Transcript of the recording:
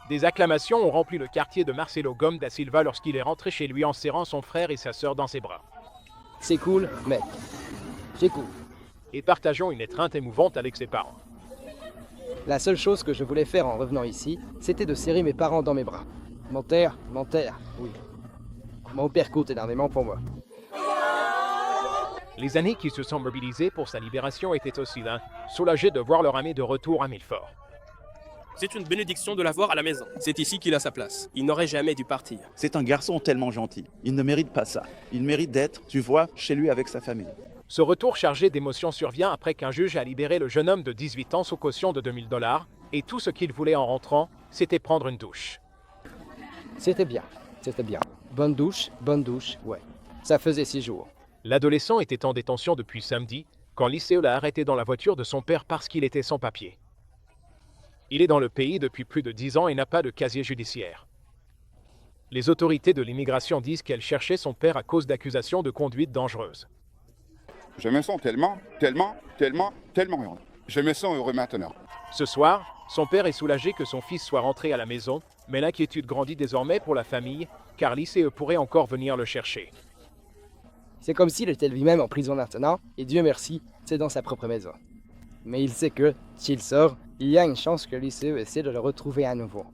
Des acclamations ont rempli le quartier de Marcelo Gomes da Silva lorsqu'il est rentré chez lui en serrant son frère et sa sœur dans ses bras. C'est cool, mec. C'est cool. Et partageant une étreinte émouvante avec ses parents. La seule chose que je voulais faire en revenant ici, c'était de serrer mes parents dans mes bras. Mon père, oui. Mon père compte énormément pour moi. Les aînés qui se sont mobilisés pour sa libération étaient aussi là, soulagés de voir leur ami de retour à Milford. C'est une bénédiction de l'avoir à la maison. C'est ici qu'il a sa place. Il n'aurait jamais dû partir. C'est un garçon tellement gentil. Il ne mérite pas ça. Il mérite d'être, tu vois, chez lui avec sa famille. Ce retour chargé d'émotions survient après qu'un juge a libéré le jeune homme de 18 ans sous caution de 2000 $, et tout ce qu'il voulait en rentrant, c'était prendre une douche. C'était bien. Bonne douche, ouais. Ça faisait 6 jours. L'adolescent était en détention depuis samedi, quand Liceo l'a arrêté dans la voiture de son père parce qu'il était sans papier. Il est dans le pays depuis plus de 10 ans et n'a pas de casier judiciaire. Les autorités de l'immigration disent qu'elles cherchaient son père à cause d'accusations de conduite dangereuse. Je me sens tellement heureux. Je me sens heureux maintenant. Ce soir, son père est soulagé que son fils soit rentré à la maison, mais l'inquiétude grandit désormais pour la famille, car Liceo pourrait encore venir le chercher. C'est comme s'il était lui-même en prison maintenant, et Dieu merci, c'est dans sa propre maison. Mais il sait que, s'il sort, il y a une chance que Liceo essaie de le retrouver à nouveau.